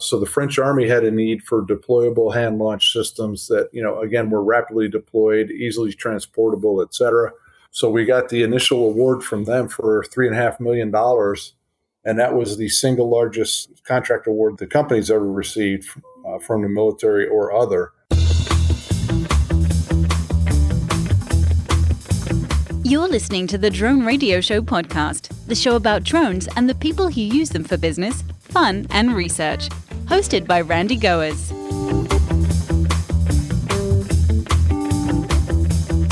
So the French Army had a need for deployable hand launch systems that, again, were rapidly deployed, easily transportable, et cetera. So we got the initial award from them for $3.5 million. And that was the single largest contract award the company's ever received from the military or other. You're listening to the Drone Radio Show podcast, the show about drones and the people who use them for business, fun, and research. Hosted by Randy Goers.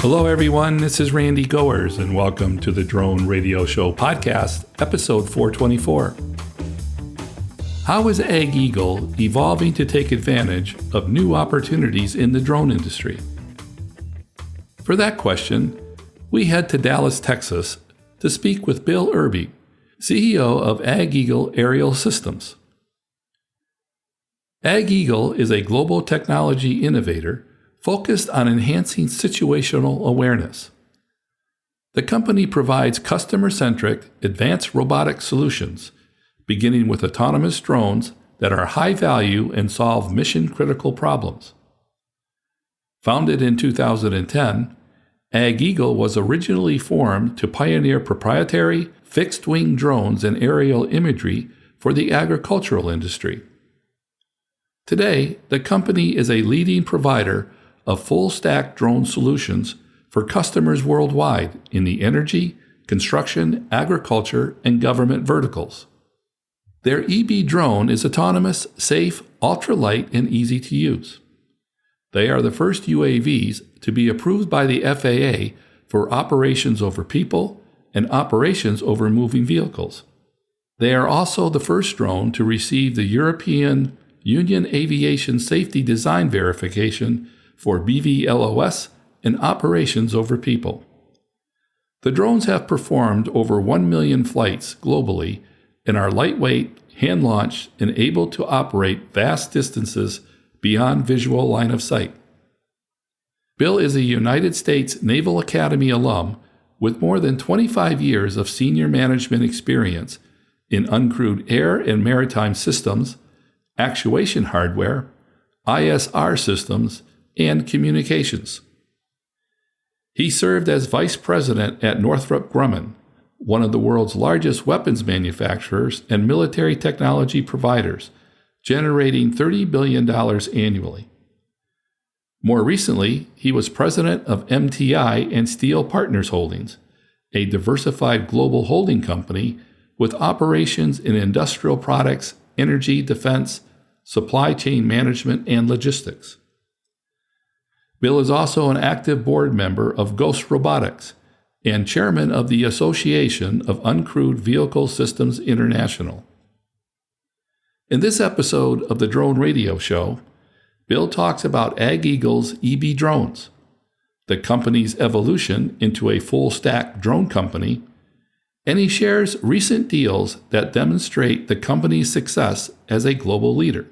Hello, everyone. This is Randy Goers, and welcome to the Drone Radio Show podcast, episode 424. How is AgEagle evolving to take advantage of new opportunities in the drone industry? For that question, we head to Dallas, Texas, to speak with Bill Irby, CEO of AgEagle Aerial Systems. AgEagle is a global technology innovator focused on enhancing situational awareness. The company provides customer-centric, advanced robotic solutions, beginning with autonomous drones that are high value and solve mission-critical problems. Founded in 2010, AgEagle was originally formed to pioneer proprietary, fixed-wing drones and aerial imagery for the agricultural industry. Today, the company is a leading provider of full-stack drone solutions for customers worldwide in the energy, construction, agriculture, and government verticals. Their eBee drone is autonomous, safe, ultralight, and easy to use. They are the first UAVs to be approved by the FAA for operations over people and operations over moving vehicles. They are also the first drone to receive the European Union Aviation Safety Design Verification for BVLOS and operations over people. The drones have performed over 1 million flights globally and are lightweight, hand-launched, and able to operate vast distances beyond visual line of sight. Bill is a United States Naval Academy alum with more than 25 years of senior management experience in uncrewed air and maritime systems, actuation hardware, ISR systems, and communications. He served as vice president at Northrop Grumman, one of the world's largest weapons manufacturers and military technology providers, generating $30 billion annually. More recently, he was president of MTI and Steel Partners Holdings, a diversified global holding company with operations in industrial products, energy, defense, supply chain management, and logistics. Bill is also an active board member of Ghost Robotics and chairman of the Association of Uncrewed Vehicle Systems International. In this episode of the Drone Radio Show, Bill talks about AgEagle's eBee drones, the company's evolution into a full-stack drone company, and he shares recent deals that demonstrate the company's success as a global leader.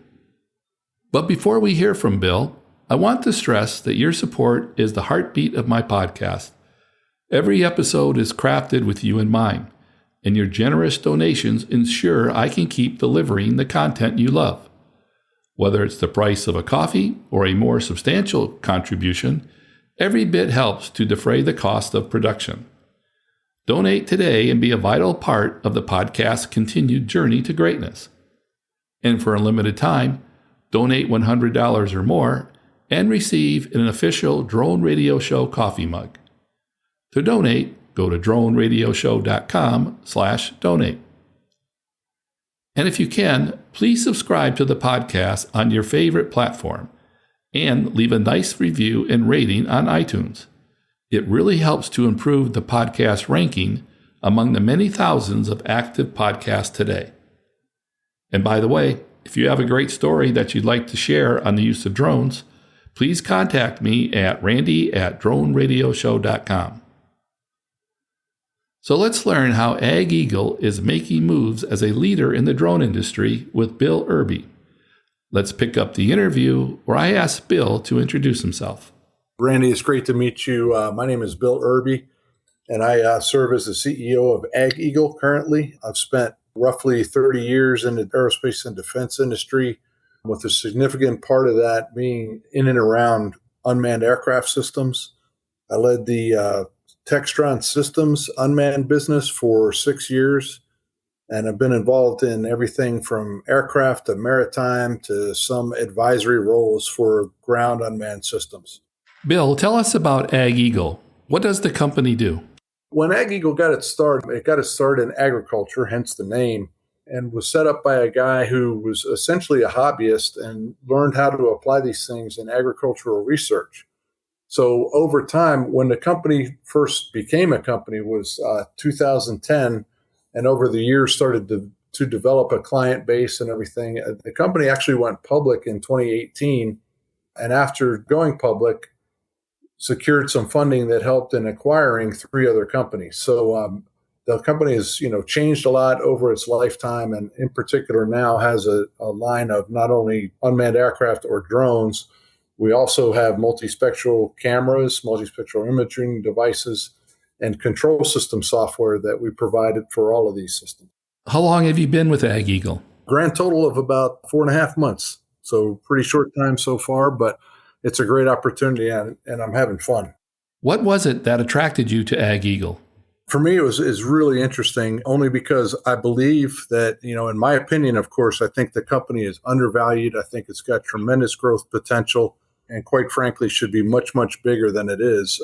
But before we hear from Bill, I want to stress that your support is the heartbeat of my podcast. Every episode is crafted with you in mind, and your generous donations ensure I can keep delivering the content you love. Whether it's the price of a coffee or a more substantial contribution, every bit helps to defray the cost of production. Donate today and be a vital part of the podcast's continued journey to greatness. And for a limited time, donate $100 or more and receive an official Drone Radio Show coffee mug. To donate, go to droneradioshow.com/donate. And if you can, please subscribe to the podcast on your favorite platform and leave a nice review and rating on iTunes. It really helps to improve the podcast ranking among the many thousands of active podcasts today. And by the way, if you have a great story that you'd like to share on the use of drones, please contact me at randy@droneradioshow.com. So let's learn how AgEagle is making moves as a leader in the drone industry with Bill Irby. Let's pick up the interview where I asked Bill to introduce himself. Randy, it's great to meet you. My name is Bill Irby, and I serve as the CEO of AgEagle currently. I've spent roughly 30 years in the aerospace and defense industry, with a significant part of that being in and around unmanned aircraft systems. I led the Textron Systems unmanned business for 6 years, and I've been involved in everything from aircraft to maritime to some advisory roles for ground unmanned systems. Bill, tell us about AgEagle. What does the company do? When AgEagle got its start in agriculture, hence the name, and was set up by a guy who was essentially a hobbyist and learned how to apply these things in agricultural research. So over time, when the company first became a company was 2010, and over the years started to develop a client base and everything, the company actually went public in 2018. And after going public, secured some funding that helped in acquiring 3 other companies. So the company has, changed a lot over its lifetime, and in particular now has a line of not only unmanned aircraft or drones. We also have multispectral cameras, multispectral imaging devices, and control system software that we provided for all of these systems. How long have you been with AgEagle? Grand total of about 4.5 months. So pretty short time so far, but it's a great opportunity, and I'm having fun. What was it that attracted you to AgEagle? For me, is really interesting only because I believe that, in my opinion, of course, I think the company is undervalued. I think it's got tremendous growth potential and quite frankly should be much, much bigger than it is.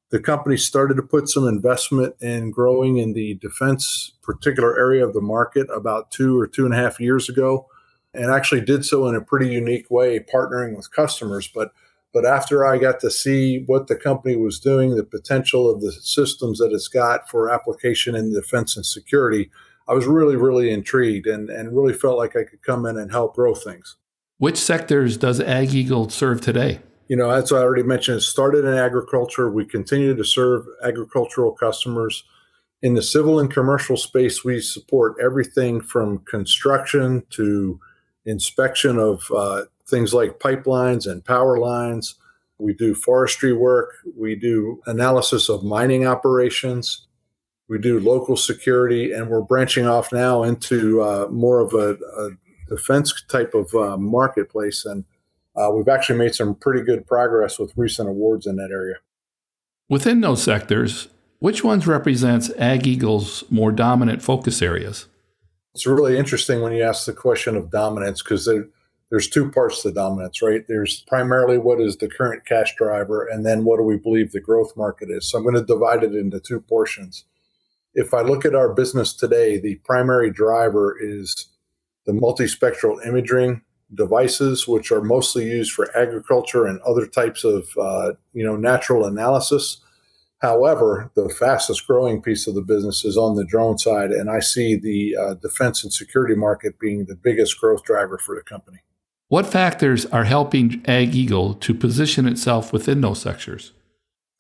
The company started to put some investment in growing in the defense particular area of the market about 2 or 2.5 years ago, and actually did so in a pretty unique way, partnering with customers. But after I got to see what the company was doing, the potential of the systems that it's got for application in defense and security, I was really, really intrigued and really felt like I could come in and help grow things. Which sectors does AgEagle serve today? As I already mentioned, it started in agriculture. We continue to serve agricultural customers. In the civil and commercial space, we support everything from construction to inspection of things like pipelines and power lines. We do forestry work. We do analysis of mining operations. We do local security, and we're branching off now into more of a defense type of marketplace. And we've actually made some pretty good progress with recent awards in that area. Within those sectors, which ones represents AgEagle's more dominant focus areas? It's really interesting when you ask the question of dominance, because there's 2 parts to dominance, right? There's primarily what is the current cash driver, and then what do we believe the growth market is. So I'm going to divide it into 2 portions. If I look at our business today, the primary driver is the multispectral imaging devices, which are mostly used for agriculture and other types of natural analysis. However, the fastest growing piece of the business is on the drone side, and I see the defense and security market being the biggest growth driver for the company. What factors are helping AgEagle to position itself within those sectors?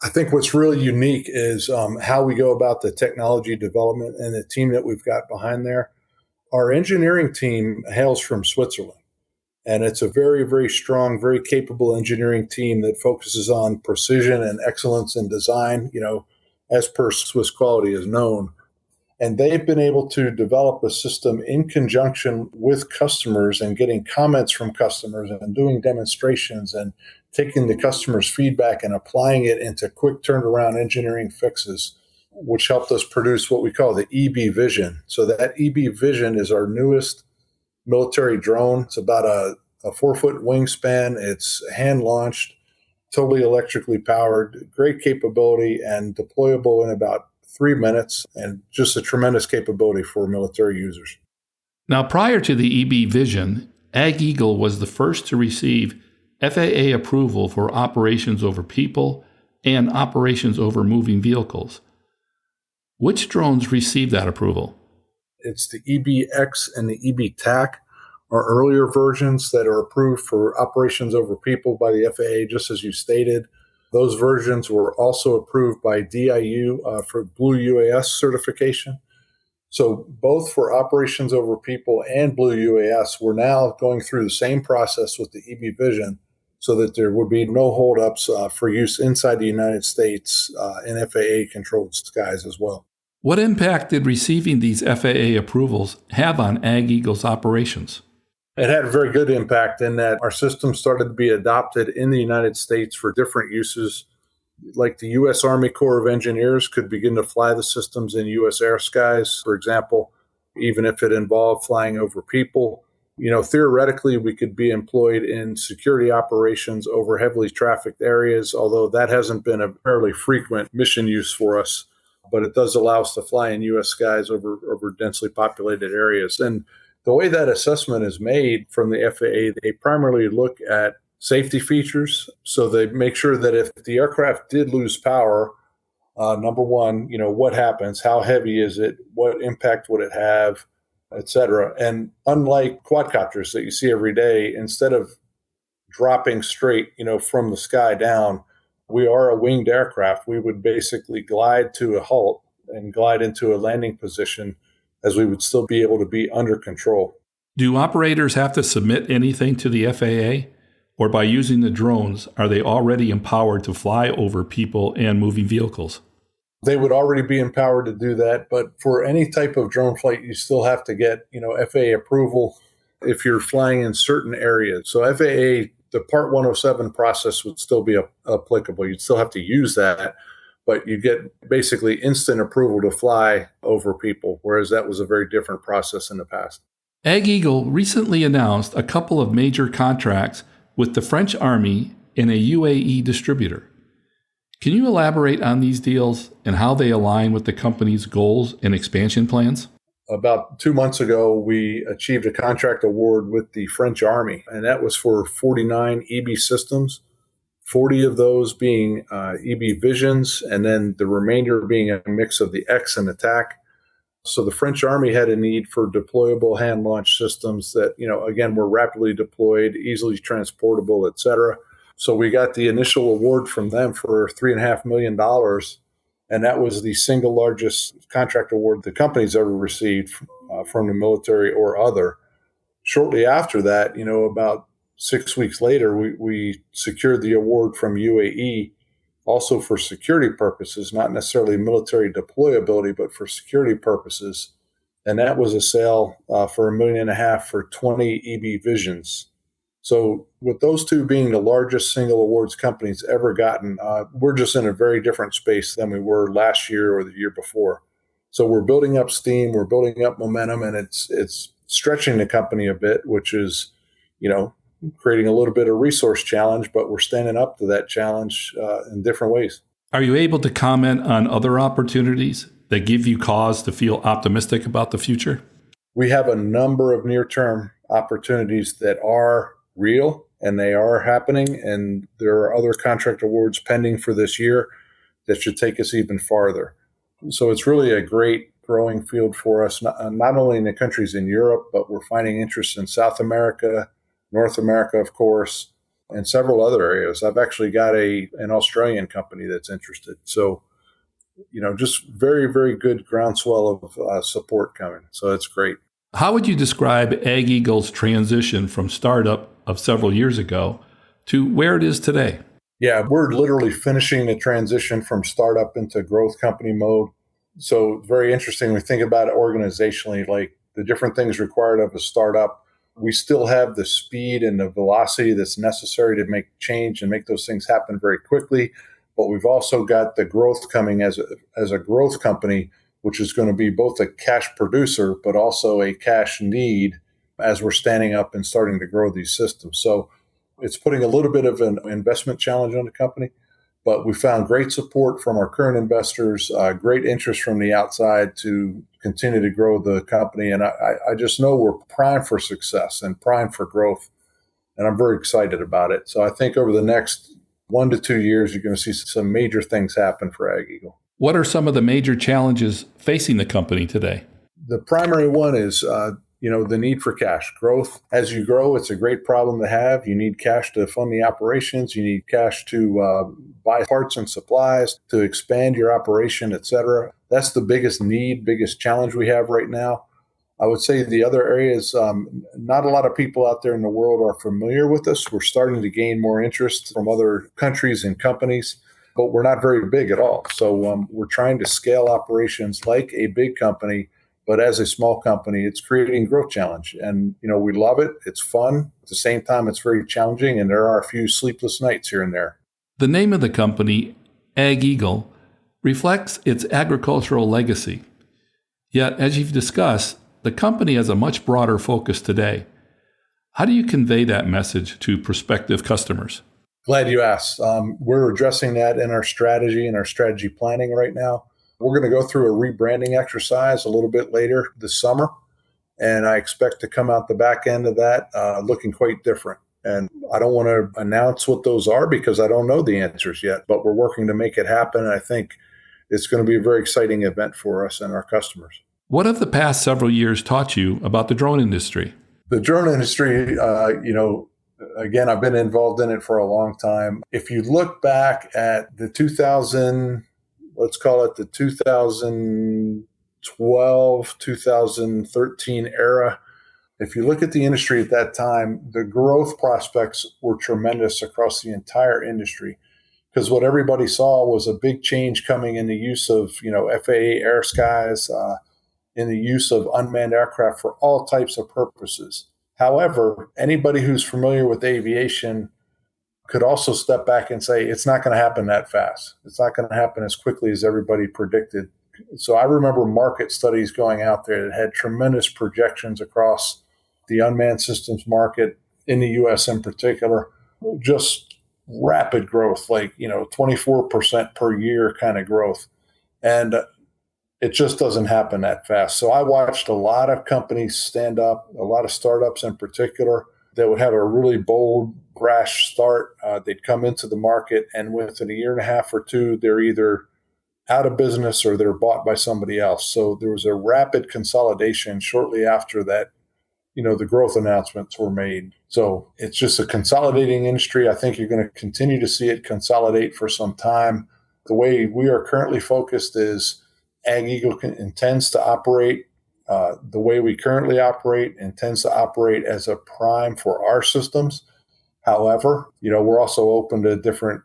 I think what's really unique is how we go about the technology development and the team that we've got behind there. Our engineering team hails from Switzerland, and it's a very, very strong, very capable engineering team that focuses on precision and excellence in design, as per Swiss quality is known. And they've been able to develop a system in conjunction with customers and getting comments from customers and doing demonstrations and taking the customer's feedback and applying it into quick turnaround engineering fixes, which helped us produce what we call the eBee Vision. So that eBee Vision is our newest military drone. It's about a 4-foot wingspan. It's hand launched, totally electrically powered, great capability, and deployable in about 3 minutes, and just a tremendous capability for military users. Now, prior to the eBee Vision, AgEagle was the first to receive FAA approval for operations over people and operations over moving vehicles. Which drones received that approval? It's the eBee X and the eBee TAC, are earlier versions that are approved for operations over people by the FAA, just as you stated. Those versions were also approved by DIU for Blue UAS certification. So both for operations over people and Blue UAS, we're now going through the same process with the eBee Vision so that there would be no holdups for use inside the United States in FAA-controlled skies as well. What impact did receiving these FAA approvals have on AgEagle's operations? It had a very good impact in that our system started to be adopted in the United States for different uses. Like the U.S. Army Corps of Engineers could begin to fly the systems in U.S. air skies, for example, even if it involved flying over people. Theoretically, we could be employed in security operations over heavily trafficked areas, although that hasn't been a fairly frequent mission use for us. But it does allow us to fly in U.S. skies over densely populated areas. And the way that assessment is made from the FAA, they primarily look at safety features. So they make sure that if the aircraft did lose power, number one, what happens? How heavy is it? What impact would it have? Et cetera. And unlike quadcopters that you see every day, instead of dropping straight, from the sky down, we are a winged aircraft. We would basically glide to a halt and glide into a landing position as we would still be able to be under control. Do operators have to submit anything to the FAA? Or by using the drones, are they already empowered to fly over people and moving vehicles? They would already be empowered to do that. But for any type of drone flight, you still have to get, FAA approval if you're flying in certain areas. So FAA, the Part 107 process would still be applicable. You'd still have to use that, but you get basically instant approval to fly over people, whereas that was a very different process in the past. AgEagle recently announced a couple of major contracts with the French Army and a UAE distributor. Can you elaborate on these deals and how they align with the company's goals and expansion plans? About 2 months ago, we achieved a contract award with the French Army, and that was for 49 eBee systems, 40 of those being eBee Visions, and then the remainder being a mix of the X and Attack. So the French Army had a need for deployable hand launch systems that, again, were rapidly deployed, easily transportable, et cetera. So we got the initial award from them for $3.5 million. And that was the single largest contract award the company's ever received from the military or other. Shortly after that, about 6 weeks later, we secured the award from UAE, also for security purposes, not necessarily military deployability, but for security purposes. And that was a sale for $1.5 million for 20 eBee Visions. So with those two being the largest single awards companies ever gotten, we're just in a very different space than we were last year or the year before. So we're building up steam, we're building up momentum, and it's stretching the company a bit, which is, creating a little bit of resource challenge, but we're standing up to that challenge in different ways. Are you able to comment on other opportunities that give you cause to feel optimistic about the future? We have a number of near-term opportunities that are real and they are happening, and there are other contract awards pending for this year that should take us even farther. So it's really a great growing field for us, not only in the countries in Europe, but we're finding interest in South America, North America, of course, and several other areas. I've actually got an Australian company that's interested. So, just very, very good groundswell of support coming. So it's great. How would you describe AgEagle's transition from startup of several years ago to where it is today? Yeah, we're literally finishing the transition from startup into growth company mode. So very interesting when we think about it organizationally, like the different things required of a startup. We still have the speed and the velocity that's necessary to make change and make those things happen very quickly. But we've also got the growth coming as a growth company, which is going to be both a cash producer, but also a cash need as we're standing up and starting to grow these systems. So it's putting a little bit of an investment challenge on the company, but we found great support from our current investors, great interest from the outside to continue to grow the company. And I just know we're primed for success and primed for growth. And I'm very excited about it. So I think over the next 1 to 2 years, you're going to see some major things happen for AgEagle. What are some of the major challenges facing the company today? The primary one is, the need for cash. Growth, as you grow, it's a great problem to have. You need cash to fund the operations. You need cash to buy parts and supplies, to expand your operation, et cetera. That's the biggest need, biggest challenge we have right now. I would say the other areas, not a lot of people out there in the world are familiar with us. We're starting to gain more interest from other countries and companies, but we're not very big at all. So we're trying to scale operations like a big company, But as a small company, it's creating growth challenge. And, we love it. It's fun. At the same time, it's very challenging. And there are a few sleepless nights here and there. The name of the company, AgEagle, reflects its agricultural legacy. Yet, as you've discussed, the company has a much broader focus today. How do you convey that message to prospective customers? Glad you asked. We're addressing that in our strategy and our strategy planning right now. We're going to go through a rebranding exercise a little bit later this summer, and I expect to come out the back end of that looking quite different. And I don't want to announce what those are because I don't know the answers yet, but we're working to make it happen. And I think it's going to be a very exciting event for us and our customers. What have the past several years taught you about the drone industry? The drone industry, again, I've been involved in it for a long time. If you look back at the 2012, 2013 era, if you look at the industry at that time, the growth prospects were tremendous across the entire industry because what everybody saw was a big change coming in the use of, FAA air skies, in the use of unmanned aircraft for all types of purposes. However, anybody who's familiar with aviation could also step back and say, it's not going to happen that fast. It's not going to happen as quickly as everybody predicted. So I remember market studies going out there that had tremendous projections across the unmanned systems market in the U.S. in particular, just rapid growth, 24% per year kind of growth. And it just doesn't happen that fast. So I watched a lot of companies stand up, a lot of startups in particular, that would have a really bold, brash start. They'd come into the market, and within a year and a half or two, they're either out of business or they're bought by somebody else. So there was a rapid consolidation shortly after that, the growth announcements were made. So it's just a consolidating industry. I think you're going to continue to see it consolidate for some time. The way we are currently focused is AgEagle intends to operate the way we currently operate, intends to operate as a prime for our systems. However, we're also open to different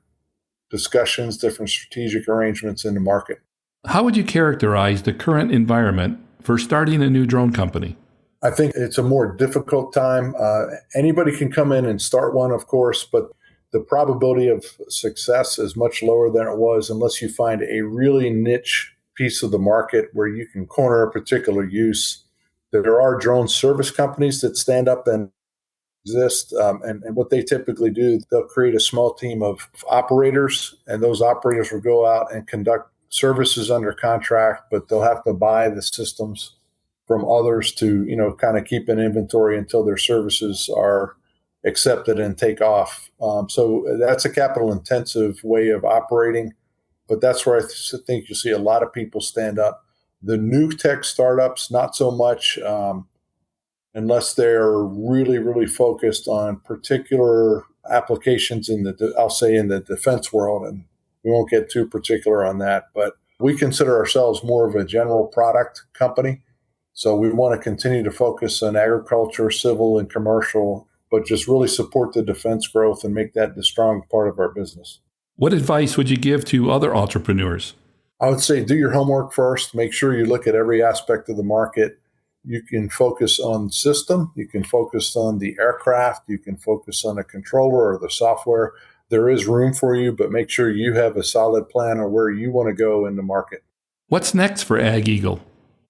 discussions, different strategic arrangements in the market. How would you characterize the current environment for starting a new drone company? I think it's a more difficult time. Anybody can come in and start one, of course, but the probability of success is much lower than it was unless you find a really niche piece of the market where you can corner a particular use. There are drone service companies that stand up and exist, and what they typically do, they'll create a small team of operators, and those operators will go out and conduct services under contract, but they'll have to buy the systems from others to, kind of keep an inventory until their services are accepted and take off. So that's a capital intensive way of operating. But that's where I think you'll see a lot of people stand up. The new tech startups, not so much, unless they're really, really focused on particular applications in the defense world. And we won't get too particular on that. But we consider ourselves more of a general product company. So we want to continue to focus on agriculture, civil, and commercial, but just really support the defense growth and make that the strong part of our business. What advice would you give to other entrepreneurs? I would say do your homework first. Make sure you look at every aspect of the market. You can focus on the system. You can focus on the aircraft. You can focus on the controller or the software. There is room for you, but make sure you have a solid plan on where you want to go in the market. What's next for AgEagle?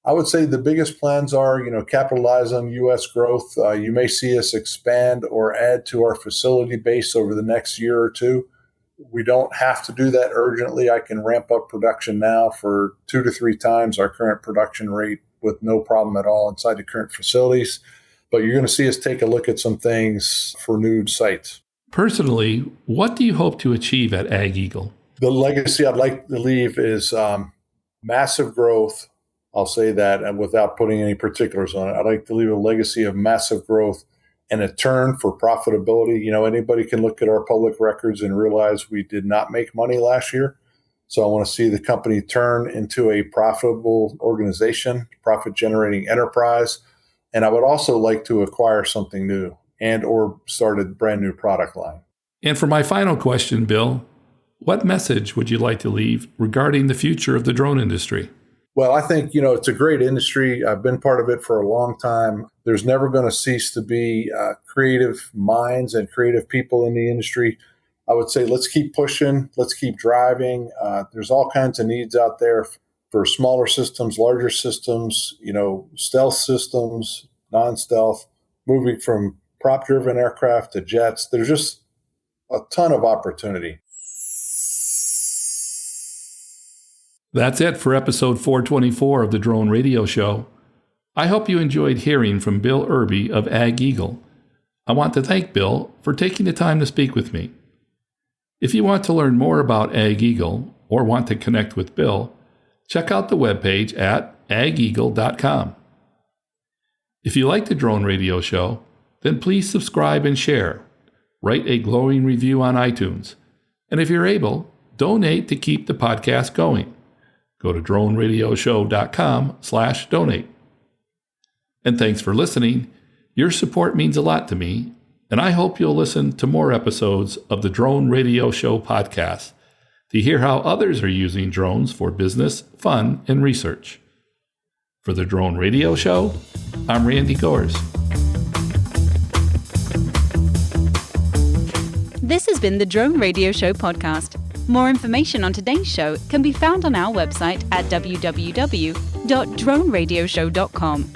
I would say the biggest plans are, capitalize on U.S. growth. You may see us expand or add to our facility base over the next year or two. We don't have to do that urgently. I can ramp up production now for 2 to 3 times our current production rate with no problem at all inside the current facilities. But you're going to see us take a look at some things for new sites. Personally, what do you hope to achieve at AgEagle? The legacy I'd like to leave is massive growth. I'll say that, and without putting any particulars on it. I'd like to leave a legacy of massive growth and a turn for profitability. Anybody can look at our public records and realize we did not make money last year. So I want to see the company turn into a profitable organization, profit-generating enterprise. And I would also like to acquire something new and or start a brand new product line. And for my final question, Bill, what message would you like to leave regarding the future of the drone industry? Well, I think, it's a great industry. I've been part of it for a long time. There's never going to cease to be creative minds and creative people in the industry. I would say let's keep pushing, let's keep driving. There's all kinds of needs out there for smaller systems, larger systems, stealth systems, non-stealth, moving from prop-driven aircraft to jets. There's just a ton of opportunity. That's it for episode 424 of the Drone Radio Show. I hope you enjoyed hearing from Bill Irby of AgEagle. I want to thank Bill for taking the time to speak with me. If you want to learn more about AgEagle or want to connect with Bill, check out the webpage at ageagle.com. If you like the Drone Radio Show, then please subscribe and share. Write a glowing review on iTunes. And if you're able, donate to keep the podcast going. Go to droneradioshow.com/donate. And thanks for listening. Your support means a lot to me, and I hope you'll listen to more episodes of the Drone Radio Show podcast to hear how others are using drones for business, fun, and research. For the Drone Radio Show, I'm Randy Gores. This has been the Drone Radio Show podcast. More information on today's show can be found on our website at www.droneradioshow.com.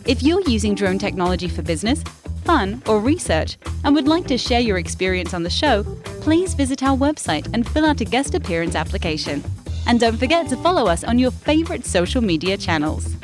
If you're using drone technology for business, fun, or research and would like to share your experience on the show, please visit our website and fill out a guest appearance application. And don't forget to follow us on your favorite social media channels.